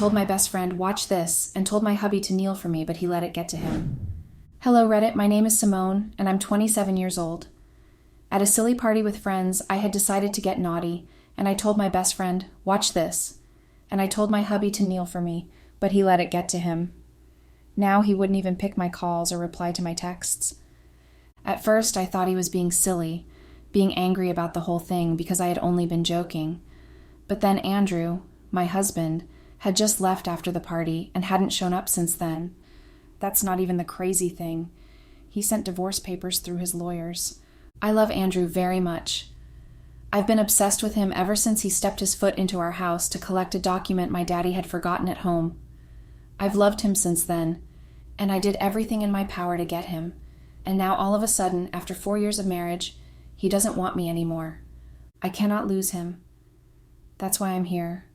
told my best friend, "Watch this," and told my hubby to kneel for me, but he let it get to him. Hello, Reddit. My name is Simone, and I'm 27 years old. At a silly party with friends, I had decided to get naughty, and I told my best friend, "Watch this," and I told my hubby to kneel for me, but he let it get to him. Now he wouldn't even pick my calls or reply to my texts. At first, I thought he was being silly, being angry about the whole thing because I had only been joking. But then Andrew, my husband, had just left after the party and hadn't shown up since then. That's not even the crazy thing. He sent divorce papers through his lawyers. I love Andrew very much. I've been obsessed with him ever since he stepped his foot into our house to collect a document my daddy had forgotten at home. I've loved him since then, and I did everything in my power to get him. And now all of a sudden, after 4 years of marriage, he doesn't want me anymore. I cannot lose him. That's why I'm here.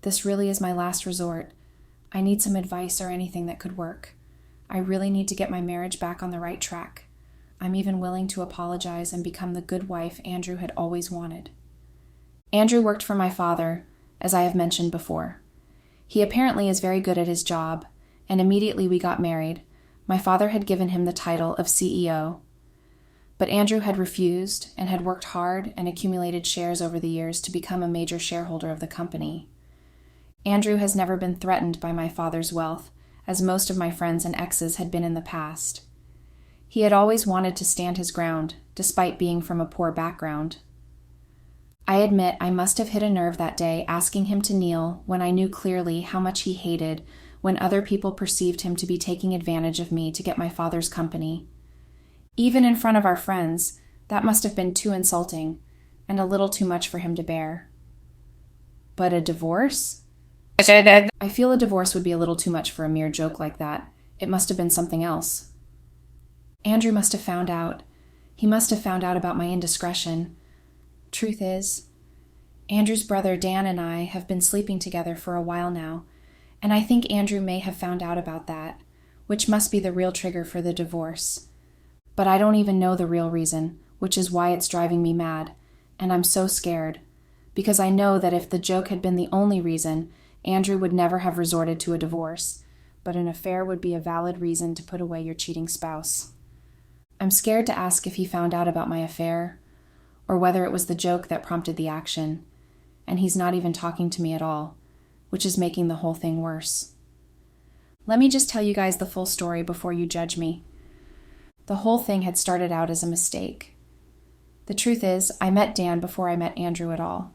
This really is my last resort. I need some advice or anything that could work. I really need to get my marriage back on the right track. I'm even willing to apologize and become the good wife Andrew had always wanted. Andrew worked for my father, as I have mentioned before. He apparently is very good at his job, and immediately we got married. My father had given him the title of CEO. But Andrew had refused and had worked hard and accumulated shares over the years to become a major shareholder of the company. Andrew has never been threatened by my father's wealth, as most of my friends and exes had been in the past. He had always wanted to stand his ground, despite being from a poor background. I admit I must have hit a nerve that day asking him to kneel when I knew clearly how much he hated when other people perceived him to be taking advantage of me to get my father's company. Even in front of our friends, that must have been too insulting and a little too much for him to bear. But a divorce? I feel a divorce would be a little too much for a mere joke like that. It must have been something else. Andrew must have found out. He must have found out about my indiscretion. Truth is, Andrew's brother Dan and I have been sleeping together for a while now, and I think Andrew may have found out about that, which must be the real trigger for the divorce. But I don't even know the real reason, which is why it's driving me mad, and I'm so scared, because I know that if the joke had been the only reason, Andrew would never have resorted to a divorce, but an affair would be a valid reason to put away your cheating spouse. I'm scared to ask if he found out about my affair, or whether it was the joke that prompted the action, and he's not even talking to me at all, which is making the whole thing worse. Let me just tell you guys the full story before you judge me. The whole thing had started out as a mistake. The truth is, I met Dan before I met Andrew at all.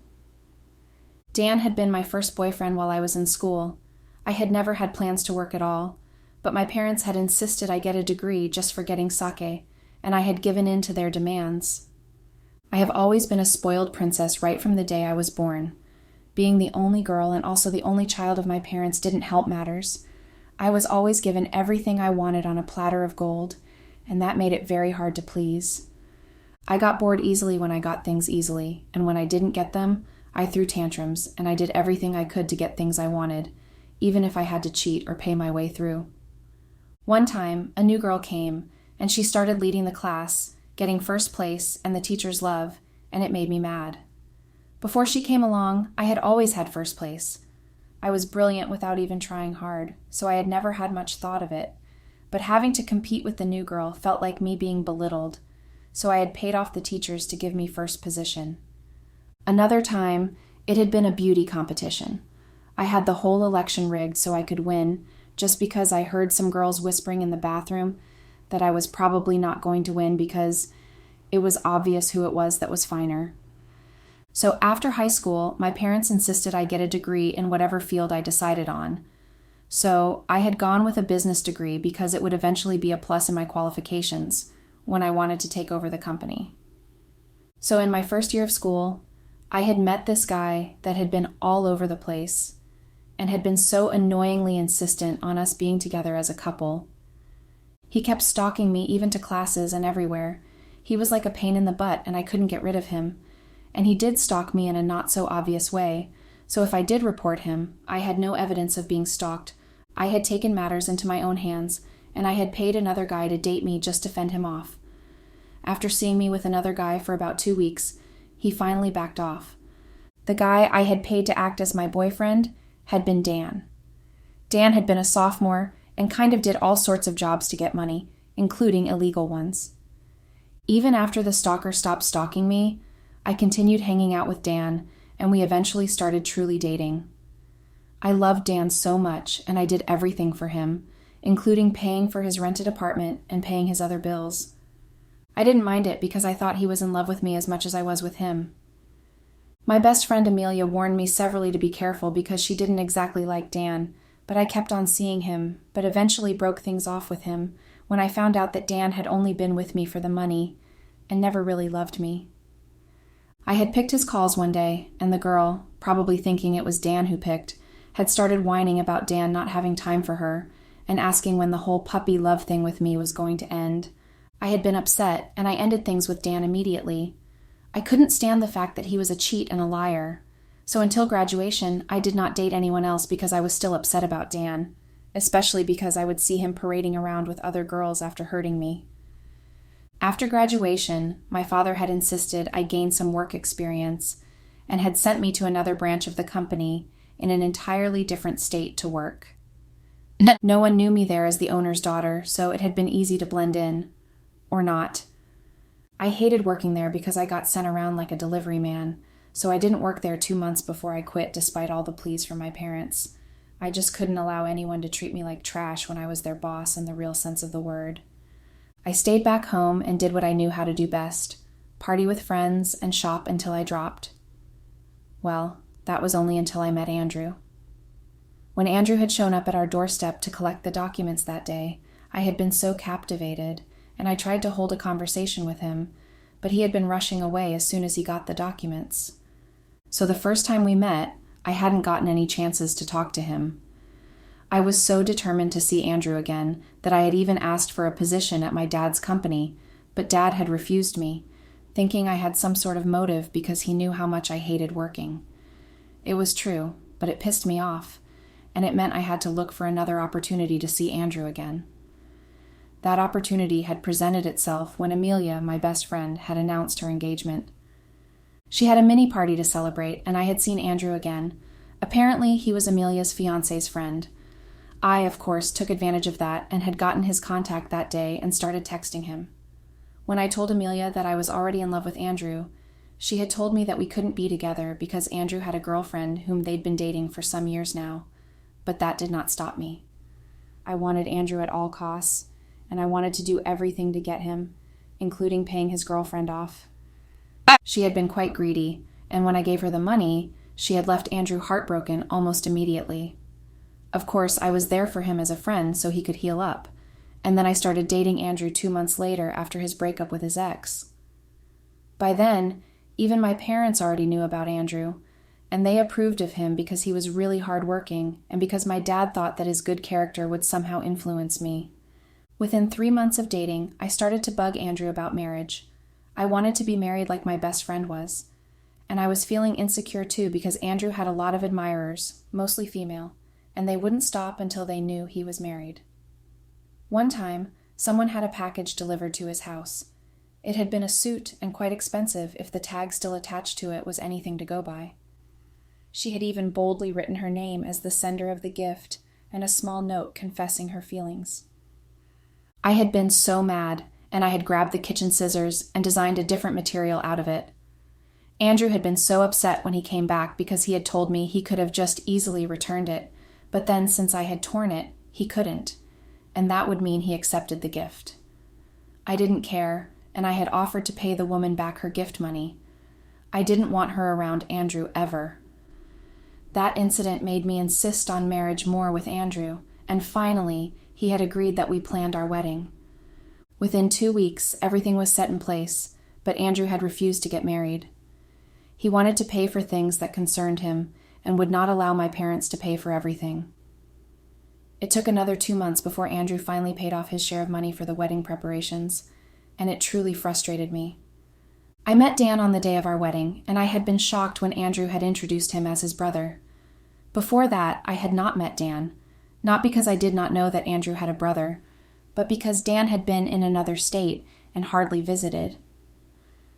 Dan had been my first boyfriend while I was in school. I had never had plans to work at all, but my parents had insisted I get a degree just for getting sake, and I had given in to their demands. I have always been a spoiled princess right from the day I was born. Being the only girl and also the only child of my parents didn't help matters. I was always given everything I wanted on a platter of gold, and that made it very hard to please. I got bored easily when I got things easily, and when I didn't get them, I threw tantrums, and I did everything I could to get things I wanted, even if I had to cheat or pay my way through. One time, a new girl came, and she started leading the class, getting first place and the teacher's love, and it made me mad. Before she came along, I had always had first place. I was brilliant without even trying hard, so I had never had much thought of it. But having to compete with the new girl felt like me being belittled, so I had paid off the teachers to give me first position. Another time, it had been a beauty competition. I had the whole election rigged so I could win, just because I heard some girls whispering in the bathroom that I was probably not going to win because it was obvious who it was that was finer. So after high school, my parents insisted I get a degree in whatever field I decided on. So I had gone with a business degree because it would eventually be a plus in my qualifications when I wanted to take over the company. So in my first year of school, I had met this guy that had been all over the place and had been so annoyingly insistent on us being together as a couple. He kept stalking me even to classes and everywhere. He was like a pain in the butt and I couldn't get rid of him. And he did stalk me in a not so obvious way, so if I did report him, I had no evidence of being stalked. I had taken matters into my own hands, and I had paid another guy to date me just to fend him off. After seeing me with another guy for about 2 weeks, he finally backed off. The guy I had paid to act as my boyfriend had been Dan. Dan had been a sophomore and kind of did all sorts of jobs to get money, including illegal ones. Even after the stalker stopped stalking me, I continued hanging out with Dan, and we eventually started truly dating. I loved Dan so much, and I did everything for him, including paying for his rented apartment and paying his other bills. I didn't mind it because I thought he was in love with me as much as I was with him. My best friend Amelia warned me severally to be careful because she didn't exactly like Dan, but I kept on seeing him, but eventually broke things off with him when I found out that Dan had only been with me for the money and never really loved me. I had picked his calls one day, and the girl, probably thinking it was Dan who picked, had started whining about Dan not having time for her and asking when the whole puppy love thing with me was going to end. I had been upset, and I ended things with Dan immediately. I couldn't stand the fact that he was a cheat and a liar. So until graduation, I did not date anyone else because I was still upset about Dan, especially because I would see him parading around with other girls after hurting me. After graduation, my father had insisted I gain some work experience and had sent me to another branch of the company in an entirely different state to work. No one knew me there as the owner's daughter, so it had been easy to blend in. Or not. I hated working there because I got sent around like a delivery man, so I didn't work there 2 months before I quit despite all the pleas from my parents. I just couldn't allow anyone to treat me like trash when I was their boss in the real sense of the word. I stayed back home and did what I knew how to do best, party with friends and shop until I dropped. Well, that was only until I met Andrew. When Andrew had shown up at our doorstep to collect the documents that day, I had been so captivated, and I tried to hold a conversation with him, but he had been rushing away as soon as he got the documents. So the first time we met, I hadn't gotten any chances to talk to him. I was so determined to see Andrew again that I had even asked for a position at my dad's company, but Dad had refused me, thinking I had some sort of motive because he knew how much I hated working. It was true, but it pissed me off, and it meant I had to look for another opportunity to see Andrew again. That opportunity had presented itself when Amelia, my best friend, had announced her engagement. She had a mini party to celebrate, and I had seen Andrew again. Apparently, he was Amelia's fiancé's friend. I, of course, took advantage of that and had gotten his contact that day and started texting him. When I told Amelia that I was already in love with Andrew, she had told me that we couldn't be together because Andrew had a girlfriend whom they'd been dating for some years now, but that did not stop me. I wanted Andrew at all costs, and I wanted to do everything to get him, including paying his girlfriend off. She had been quite greedy, and when I gave her the money, she had left Andrew heartbroken almost immediately. Of course, I was there for him as a friend so he could heal up, and then I started dating Andrew 2 months later after his breakup with his ex. By then, even my parents already knew about Andrew, and they approved of him because he was really hardworking and because my dad thought that his good character would somehow influence me. Within 3 months of dating, I started to bug Andrew about marriage. I wanted to be married like my best friend was, and I was feeling insecure too because Andrew had a lot of admirers, mostly female, and they wouldn't stop until they knew he was married. One time, someone had a package delivered to his house. It had been a suit and quite expensive if the tag still attached to it was anything to go by. She had even boldly written her name as the sender of the gift and a small note confessing her feelings. I had been so mad, and I had grabbed the kitchen scissors and designed a different material out of it. Andrew had been so upset when he came back because he had told me he could have just easily returned it, but then since I had torn it, he couldn't, and that would mean he accepted the gift. I didn't care, and I had offered to pay the woman back her gift money. I didn't want her around Andrew ever. That incident made me insist on marriage more with Andrew, and finally, he had agreed that we planned our wedding. Within 2 weeks, everything was set in place, but Andrew had refused to get married. He wanted to pay for things that concerned him and would not allow my parents to pay for everything. It took another 2 months before Andrew finally paid off his share of money for the wedding preparations, and it truly frustrated me. I met Dan on the day of our wedding, and I had been shocked when Andrew had introduced him as his brother. Before that, I had not met Dan, not because I did not know that Andrew had a brother, but because Dan had been in another state and hardly visited.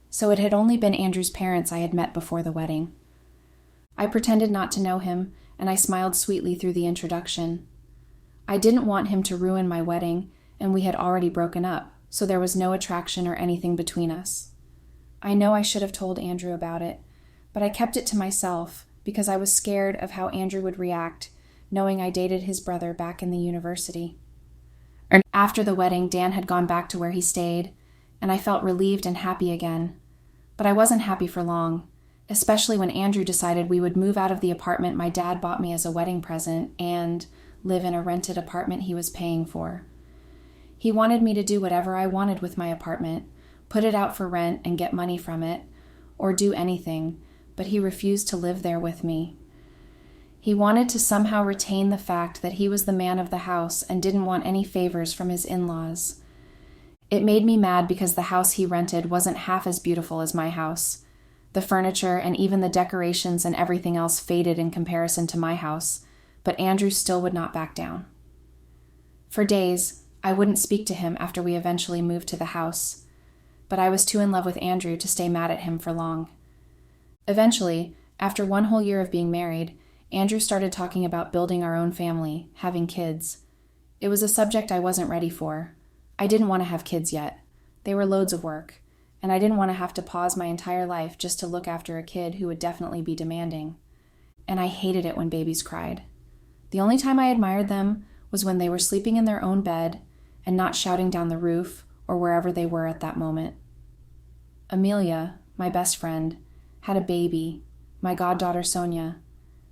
So it had only been Andrew's parents I had met before the wedding. I pretended not to know him and I smiled sweetly through the introduction. I didn't want him to ruin my wedding, and we had already broken up, so there was no attraction or anything between us. I know I should have told Andrew about it, but I kept it to myself because I was scared of how Andrew would react, knowing I dated his brother back in the university. After the wedding, Dan had gone back to where he stayed, and I felt relieved and happy again. But I wasn't happy for long, especially when Andrew decided we would move out of the apartment my dad bought me as a wedding present and live in a rented apartment he was paying for. He wanted me to do whatever I wanted with my apartment, put it out for rent and get money from it, or do anything, but he refused to live there with me. He wanted to somehow retain the fact that he was the man of the house and didn't want any favors from his in-laws. It made me mad because the house he rented wasn't half as beautiful as my house. The furniture and even the decorations and everything else faded in comparison to my house, but Andrew still would not back down. For days, I wouldn't speak to him after we eventually moved to the house, but I was too in love with Andrew to stay mad at him for long. Eventually, after 1 whole year of being married, Andrew started talking about building our own family, having kids. It was a subject I wasn't ready for. I didn't want to have kids yet. They were loads of work, and I didn't want to have to pause my entire life just to look after a kid who would definitely be demanding. And I hated it when babies cried. The only time I admired them was when they were sleeping in their own bed and not shouting down the roof or wherever they were at that moment. Amelia, my best friend, had a baby, my goddaughter Sonia.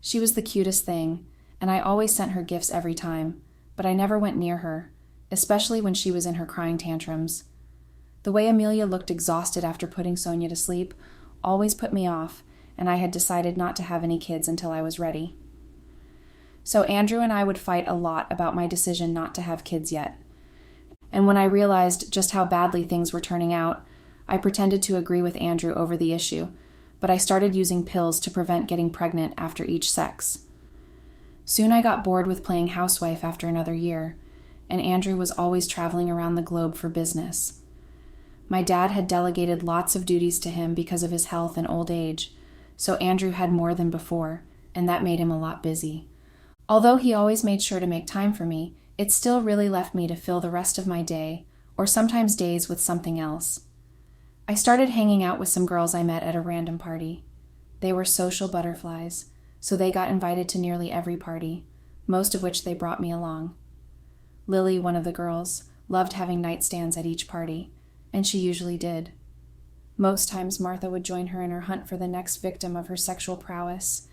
She was the cutest thing, and I always sent her gifts every time, but I never went near her, especially when she was in her crying tantrums. The way Amelia looked exhausted after putting Sonia to sleep always put me off, and I had decided not to have any kids until I was ready. So Andrew and I would fight a lot about my decision not to have kids yet. And when I realized just how badly things were turning out, I pretended to agree with Andrew over the issue, but I started using pills to prevent getting pregnant after each sex. Soon I got bored with playing housewife after another year, and Andrew was always traveling around the globe for business. My dad had delegated lots of duties to him because of his health and old age, so Andrew had more than before, and that made him a lot busy. Although he always made sure to make time for me, it still really left me to fill the rest of my day, or sometimes days, with something else. I started hanging out with some girls I met at a random party. They were social butterflies, so they got invited to nearly every party, most of which they brought me along. Lily, one of the girls, loved having nightstands at each party, and she usually did. Most times Martha would join her in her hunt for the next victim of her sexual prowess,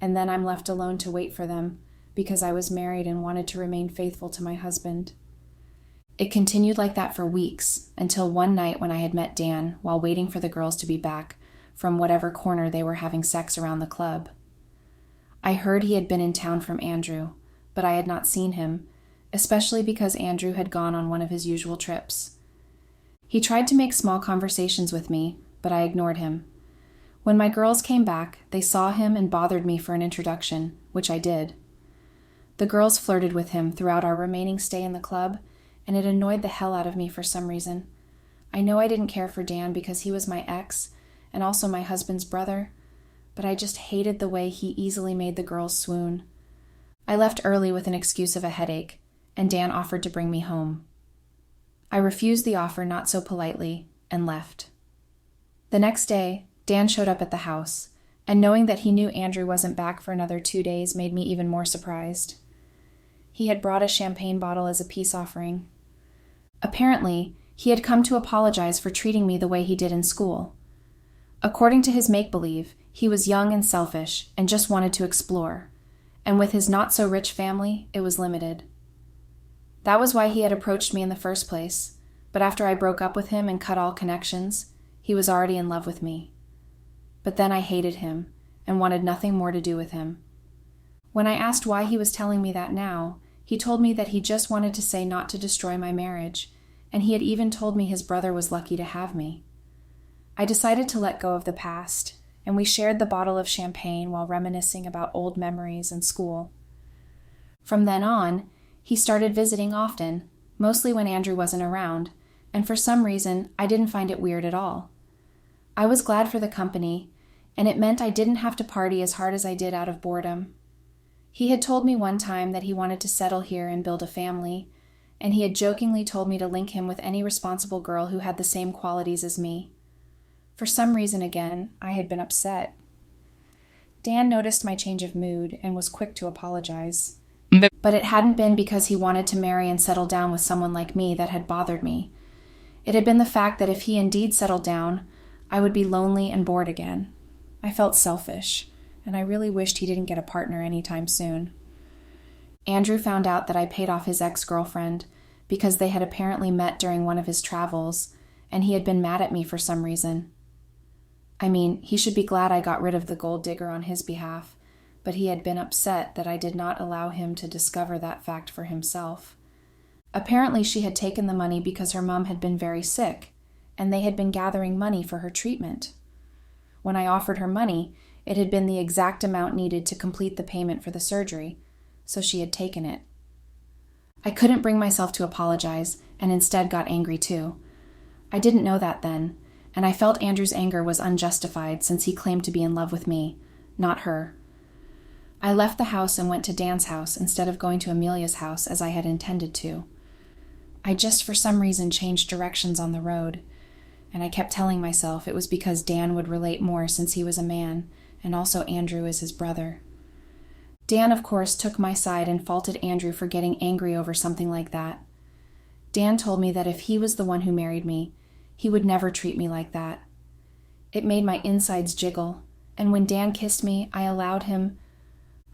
and then I'm left alone to wait for them, because I was married and wanted to remain faithful to my husband. It continued like that for weeks, until one night when I had met Dan while waiting for the girls to be back from whatever corner they were having sex around the club. I heard he had been in town from Andrew, but I had not seen him, especially because Andrew had gone on one of his usual trips. He tried to make small conversations with me, but I ignored him. When my girls came back, they saw him and bothered me for an introduction, which I did. The girls flirted with him throughout our remaining stay in the club, and it annoyed the hell out of me for some reason. I know I didn't care for Dan because he was my ex and also my husband's brother, but I just hated the way he easily made the girls swoon. I left early with an excuse of a headache, and Dan offered to bring me home. I refused the offer not so politely and left. The next day, Dan showed up at the house, and knowing that he knew Andrew wasn't back for another 2 days made me even more surprised. He had brought a champagne bottle as a peace offering. Apparently, he had come to apologize for treating me the way he did in school. According to his make-believe, he was young and selfish and just wanted to explore, and with his not-so-rich family, it was limited. That was why he had approached me in the first place, but after I broke up with him and cut all connections, he was already in love with me. But then I hated him and wanted nothing more to do with him. When I asked why he was telling me that now, he told me that he just wanted to say not to destroy my marriage, and he had even told me his brother was lucky to have me. I decided to let go of the past, and we shared the bottle of champagne while reminiscing about old memories and school. From then on, he started visiting often, mostly when Andrew wasn't around, and for some reason, I didn't find it weird at all. I was glad for the company, and it meant I didn't have to party as hard as I did out of boredom. He had told me one time that he wanted to settle here and build a family, and he had jokingly told me to link him with any responsible girl who had the same qualities as me. For some reason, again, I had been upset. Dan noticed my change of mood and was quick to apologize. But it hadn't been because he wanted to marry and settle down with someone like me that had bothered me. It had been the fact that if he indeed settled down, I would be lonely and bored again. I felt selfish, and I really wished he didn't get a partner anytime soon. Andrew found out that I paid off his ex-girlfriend because they had apparently met during one of his travels, and he had been mad at me for some reason. I mean, he should be glad I got rid of the gold digger on his behalf, but he had been upset that I did not allow him to discover that fact for himself. Apparently she had taken the money because her mom had been very sick, and they had been gathering money for her treatment. When I offered her money, it had been the exact amount needed to complete the payment for the surgery, so she had taken it. I couldn't bring myself to apologize, and instead got angry too. I didn't know that then, and I felt Andrew's anger was unjustified since he claimed to be in love with me, not her. I left the house and went to Dan's house instead of going to Amelia's house as I had intended to. I just for some reason changed directions on the road, and I kept telling myself it was because Dan would relate more since he was a man, and also Andrew is his brother. Dan, of course, took my side and faulted Andrew for getting angry over something like that. Dan told me that if he was the one who married me, he would never treat me like that. It made my insides jiggle, and when Dan kissed me, I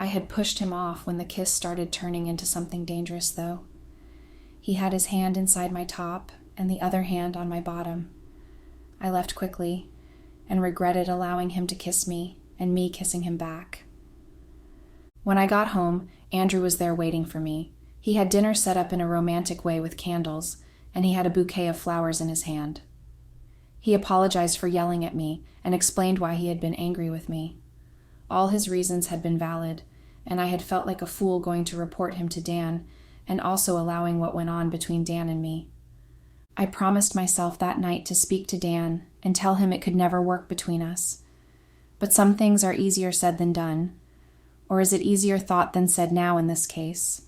had pushed him off when the kiss started turning into something dangerous, though. He had his hand inside my top and the other hand on my bottom. I left quickly and regretted allowing him to kiss me and me kissing him back. When I got home, Andrew was there waiting for me. He had dinner set up in a romantic way with candles, and he had a bouquet of flowers in his hand. He apologized for yelling at me and explained why he had been angry with me. All his reasons had been valid, and I had felt like a fool going to report him to Dan and also allowing what went on between Dan and me. I promised myself that night to speak to Dan and tell him it could never work between us. But some things are easier said than done. Or is it easier thought than said now in this case?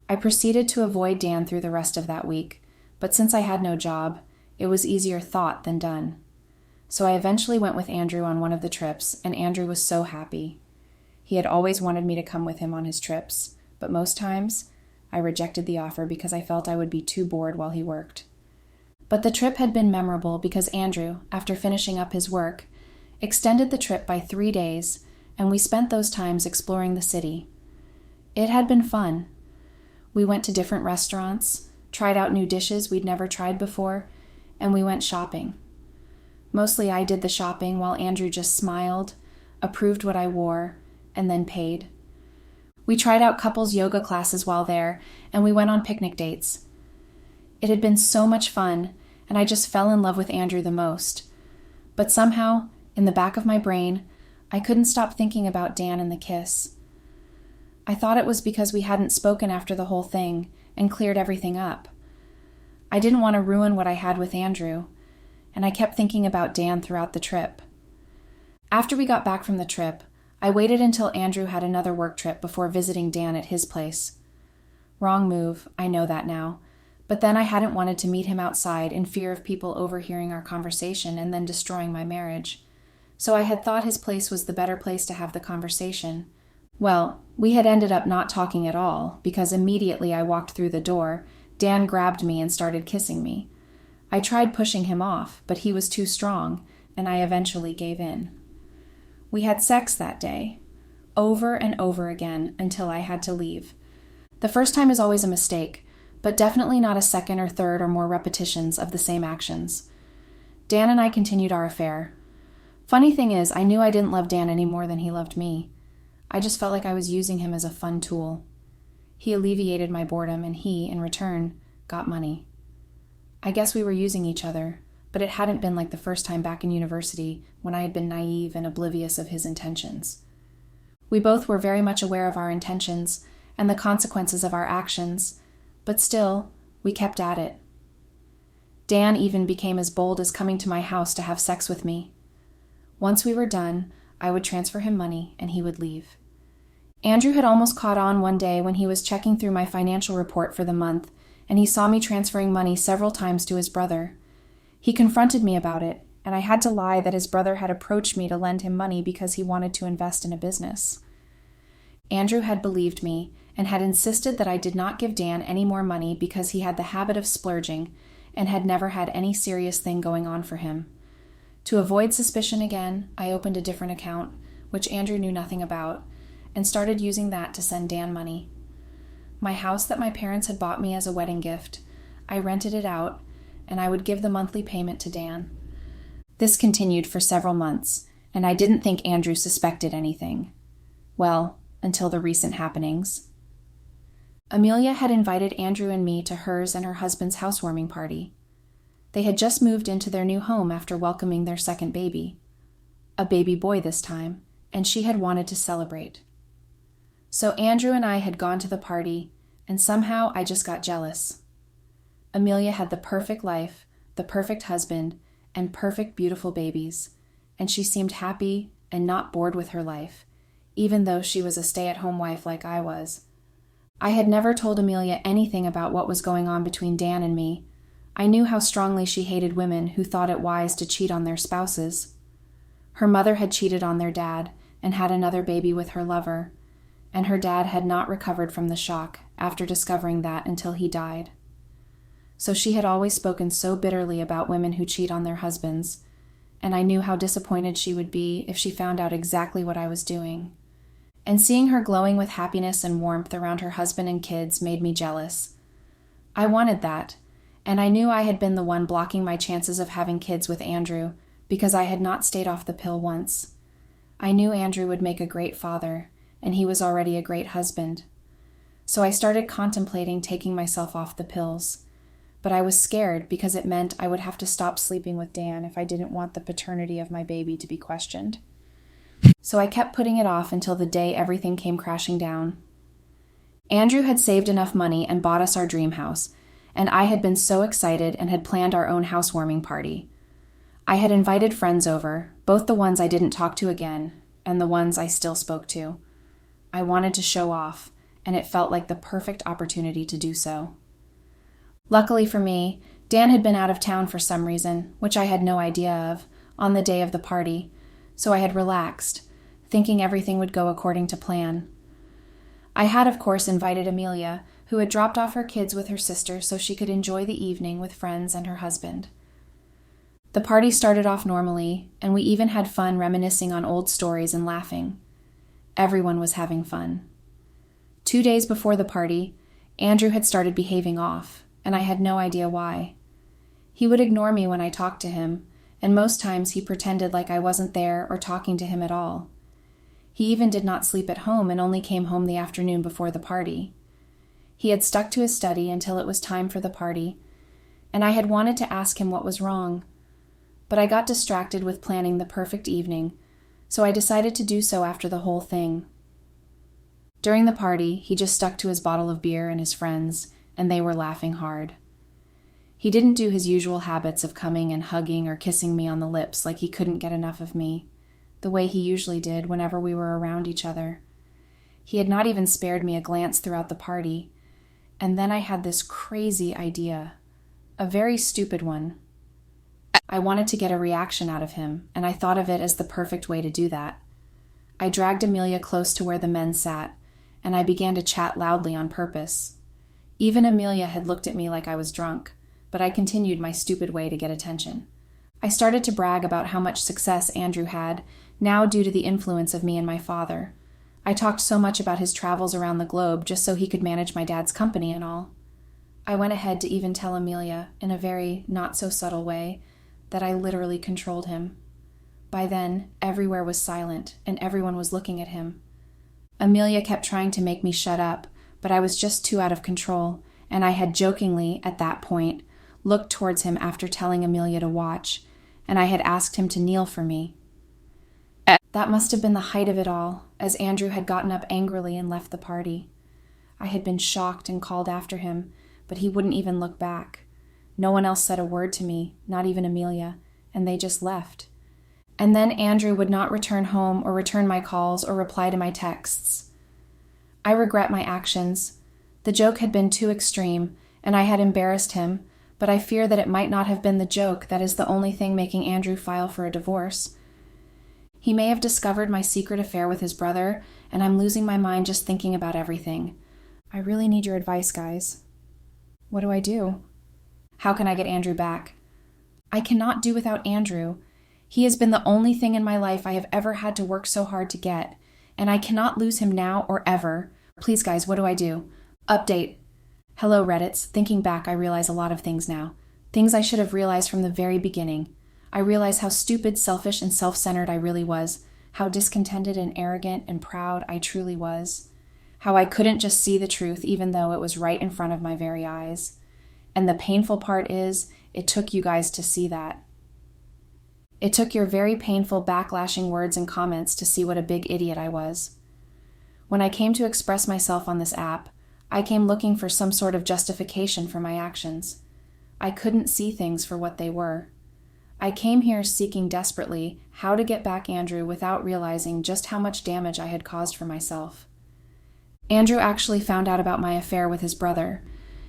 I proceeded to avoid Dan through the rest of that week, but since I had no job, it was easier thought than done. So I eventually went with Andrew on one of the trips, and Andrew was so happy. He had always wanted me to come with him on his trips, but most times I rejected the offer because I felt I would be too bored while he worked. But the trip had been memorable because Andrew, after finishing up his work, extended the trip by 3 days, and we spent those times exploring the city. It had been fun. We went to different restaurants, tried out new dishes we'd never tried before, and we went shopping. Mostly I did the shopping while Andrew just smiled, approved what I wore, and then paid. We tried out couples yoga classes while there, and we went on picnic dates. It had been so much fun, and I just fell in love with Andrew the most. But somehow, in the back of my brain, I couldn't stop thinking about Dan and the kiss. I thought it was because we hadn't spoken after the whole thing and cleared everything up. I didn't want to ruin what I had with Andrew, and I kept thinking about Dan throughout the trip. After we got back from the trip, I waited until Andrew had another work trip before visiting Dan at his place. Wrong move, I know that now, but then I hadn't wanted to meet him outside in fear of people overhearing our conversation and then destroying my marriage. So I had thought his place was the better place to have the conversation. Well, we had ended up not talking at all, because immediately I walked through the door, Dan grabbed me and started kissing me. I tried pushing him off, but he was too strong, and I eventually gave in. We had sex that day, over and over again until I had to leave. The first time is always a mistake, but definitely not a second or third or more repetitions of the same actions. Dan and I continued our affair. Funny thing is, I knew I didn't love Dan any more than he loved me. I just felt like I was using him as a fun tool. He alleviated my boredom, and he, in return, got money. I guess we were using each other, but it hadn't been like the first time back in university when I had been naive and oblivious of his intentions. We both were very much aware of our intentions and the consequences of our actions, but still, we kept at it. Dan even became as bold as coming to my house to have sex with me. Once we were done, I would transfer him money and he would leave. Andrew had almost caught on one day when he was checking through my financial report for the month, and he saw me transferring money several times to his brother. He confronted me about it, and I had to lie that his brother had approached me to lend him money because he wanted to invest in a business. Andrew had believed me and had insisted that I did not give Dan any more money because he had the habit of splurging and had never had any serious thing going on for him. To avoid suspicion again, I opened a different account, which Andrew knew nothing about, and started using that to send Dan money. My house that my parents had bought me as a wedding gift, I rented it out, and I would give the monthly payment to Dan. This continued for several months, and I didn't think Andrew suspected anything. Well, until the recent happenings. Amelia had invited Andrew and me to hers and her husband's housewarming party. They had just moved into their new home after welcoming their second baby. A baby boy this time, and she had wanted to celebrate. So Andrew and I had gone to the party, and somehow I just got jealous. Amelia had the perfect life, the perfect husband, and perfect beautiful babies, and she seemed happy and not bored with her life, even though she was a stay-at-home wife like I was. I had never told Amelia anything about what was going on between Dan and me. I knew how strongly she hated women who thought it wise to cheat on their spouses. Her mother had cheated on their dad and had another baby with her lover, and her dad had not recovered from the shock after discovering that until he died. So she had always spoken so bitterly about women who cheat on their husbands, and I knew how disappointed she would be if she found out exactly what I was doing. And seeing her glowing with happiness and warmth around her husband and kids made me jealous. I wanted that, and I knew I had been the one blocking my chances of having kids with Andrew because I had not stayed off the pill once. I knew Andrew would make a great father, and he was already a great husband. So I started contemplating taking myself off the pills. But I was scared because it meant I would have to stop sleeping with Dan if I didn't want the paternity of my baby to be questioned. So I kept putting it off until the day everything came crashing down. Andrew had saved enough money and bought us our dream house, and I had been so excited and had planned our own housewarming party. I had invited friends over, both the ones I didn't talk to again and the ones I still spoke to. I wanted to show off, and it felt like the perfect opportunity to do so. Luckily for me, Dan had been out of town for some reason, which I had no idea of, on the day of the party, so I had relaxed, thinking everything would go according to plan. I had, of course, invited Amelia, who had dropped off her kids with her sister so she could enjoy the evening with friends and her husband. The party started off normally, and we even had fun reminiscing on old stories and laughing. Everyone was having fun. 2 days before the party, Andrew had started behaving off, and I had no idea why. He would ignore me when I talked to him, and most times he pretended like I wasn't there or talking to him at all. He even did not sleep at home and only came home the afternoon before the party. He had stuck to his study until it was time for the party, and I had wanted to ask him what was wrong, but I got distracted with planning the perfect evening, so I decided to do so after the whole thing. During the party, he just stuck to his bottle of beer and his friends, and they were laughing hard. He didn't do his usual habits of coming and hugging or kissing me on the lips like he couldn't get enough of me, the way he usually did whenever we were around each other. He had not even spared me a glance throughout the party, and then I had this crazy idea, a very stupid one. I wanted to get a reaction out of him, and I thought of it as the perfect way to do that. I dragged Amelia close to where the men sat, and I began to chat loudly on purpose. Even Amelia had looked at me like I was drunk, but I continued my stupid way to get attention. I started to brag about how much success Andrew had, now due to the influence of me and my father. I talked so much about his travels around the globe just so he could manage my dad's company and all. I went ahead to even tell Amelia, in a very not-so-subtle way, that I literally controlled him. By then, everywhere was silent, and everyone was looking at him. Amelia kept trying to make me shut up, but I was just too out of control, and I had jokingly, at that point, looked towards him after telling Amelia to watch, and I had asked him to kneel for me. That must have been the height of it all, as Andrew had gotten up angrily and left the party. I had been shocked and called after him, but he wouldn't even look back. No one else said a word to me, not even Amelia, and they just left. And then Andrew would not return home or return my calls or reply to my texts. I regret my actions. The joke had been too extreme, and I had embarrassed him, but I fear that it might not have been the joke that is the only thing making Andrew file for a divorce. He may have discovered my secret affair with his brother, and I'm losing my mind just thinking about everything. I really need your advice, guys. What do I do? How can I get Andrew back? I cannot do without Andrew. He has been the only thing in my life I have ever had to work so hard to get, and I cannot lose him now or ever. Please, guys, what do I do? Update. Hello, Reddits. Thinking back, I realize a lot of things now. Things I should have realized from the very beginning. I realize how stupid, selfish, and self-centered I really was, how discontented and arrogant and proud I truly was, how I couldn't just see the truth even though it was right in front of my very eyes. And the painful part is, it took you guys to see that. It took your very painful, backlashing words and comments to see what a big idiot I was. When I came to express myself on this app, I came looking for some sort of justification for my actions. I couldn't see things for what they were. I came here seeking desperately how to get back Andrew without realizing just how much damage I had caused for myself. Andrew actually found out about my affair with his brother.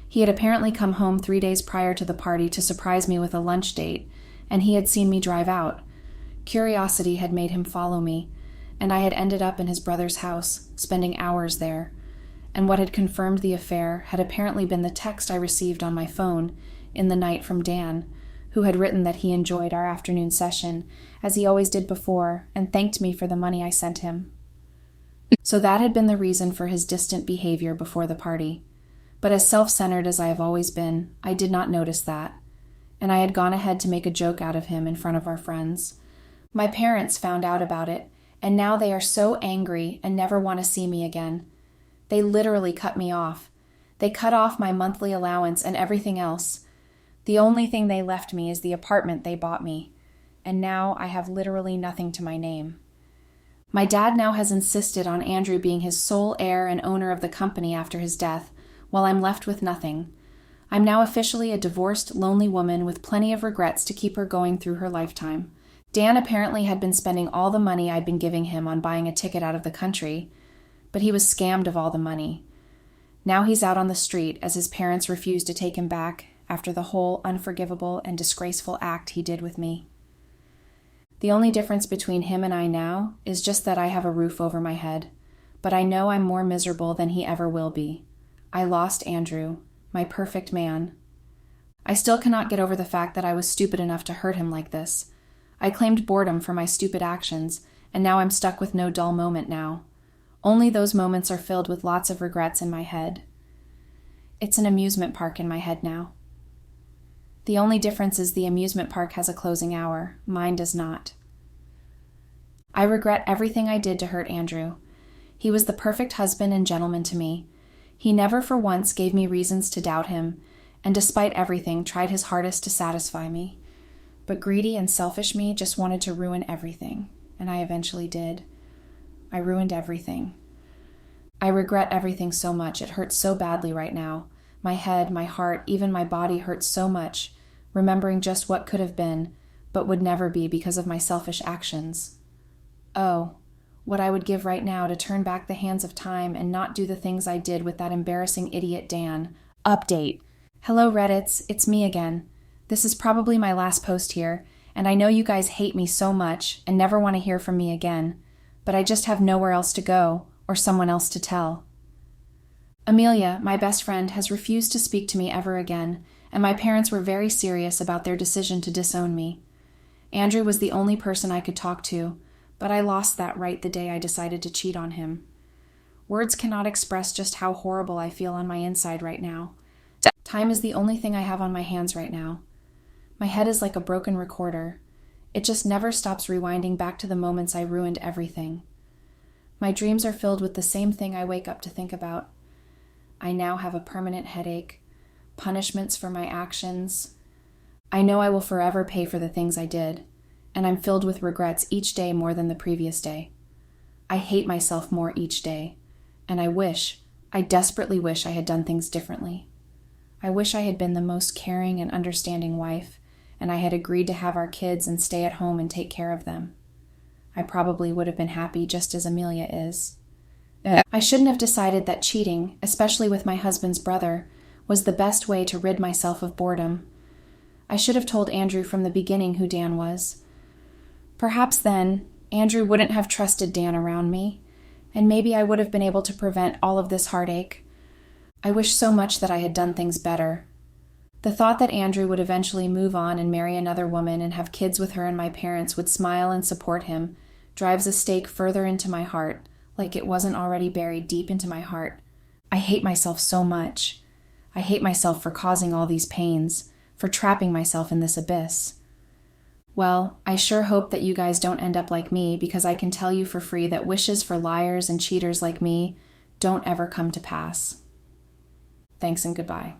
He had apparently come home 3 days prior to the party to surprise me with a lunch date, and he had seen me drive out. Curiosity had made him follow me, and I had ended up in his brother's house, spending hours there. And what had confirmed the affair had apparently been the text I received on my phone in the night from Dan, who had written that he enjoyed our afternoon session, as he always did before, and thanked me for the money I sent him. So that had been the reason for his distant behavior before the party. But as self-centered as I have always been, I did not notice that, and I had gone ahead to make a joke out of him in front of our friends. My parents found out about it, and now they are so angry and never want to see me again. They literally cut me off. They cut off my monthly allowance and everything else. The only thing they left me is the apartment they bought me, and now I have literally nothing to my name. My dad now has insisted on Andrew being his sole heir and owner of the company after his death, while I'm left with nothing. I'm now officially a divorced, lonely woman with plenty of regrets to keep her going through her lifetime. Dan apparently had been spending all the money I'd been giving him on buying a ticket out of the country, but he was scammed of all the money. Now he's out on the street as his parents refuse to take him back after the whole unforgivable and disgraceful act he did with me. The only difference between him and I now is just that I have a roof over my head, but I know I'm more miserable than he ever will be. I lost Andrew, my perfect man. I still cannot get over the fact that I was stupid enough to hurt him like this. I claimed boredom for my stupid actions, and now I'm stuck with no dull moment now. Only those moments are filled with lots of regrets in my head. It's an amusement park in my head now. The only difference is the amusement park has a closing hour. Mine does not. I regret everything I did to hurt Andrew. He was the perfect husband and gentleman to me. He never for once gave me reasons to doubt him, and despite everything, tried his hardest to satisfy me. But greedy and selfish me just wanted to ruin everything, and I eventually did. I ruined everything. I regret everything so much. It hurts so badly right now. My head, my heart, even my body hurts so much, remembering just what could have been, but would never be because of my selfish actions. Oh, what I would give right now to turn back the hands of time and not do the things I did with that embarrassing idiot Dan. Update. Hello, Reddits. It's me again. This is probably my last post here, and I know you guys hate me so much and never want to hear from me again, but I just have nowhere else to go or someone else to tell. Amelia, my best friend, has refused to speak to me ever again, and my parents were very serious about their decision to disown me. Andrew was the only person I could talk to, but I lost that right the day I decided to cheat on him. Words cannot express just how horrible I feel on my inside right now. Time is the only thing I have on my hands right now. My head is like a broken recorder. It just never stops rewinding back to the moments I ruined everything. My dreams are filled with the same thing I wake up to think about. I now have a permanent headache, punishments for my actions. I know I will forever pay for the things I did, and I'm filled with regrets each day more than the previous day. I hate myself more each day, and I desperately wish I had done things differently. I wish I had been the most caring and understanding wife, and I had agreed to have our kids and stay at home and take care of them. I probably would have been happy just as Amelia is. I shouldn't have decided that cheating, especially with my husband's brother, was the best way to rid myself of boredom. I should have told Andrew from the beginning who Dan was. Perhaps then, Andrew wouldn't have trusted Dan around me, and maybe I would have been able to prevent all of this heartache. I wish so much that I had done things better. The thought that Andrew would eventually move on and marry another woman and have kids with her and my parents would smile and support him drives a stake further into my heart, like it wasn't already buried deep into my heart. I hate myself so much. I hate myself for causing all these pains, for trapping myself in this abyss. Well, I sure hope that you guys don't end up like me, because I can tell you for free that wishes for liars and cheaters like me don't ever come to pass. Thanks and goodbye.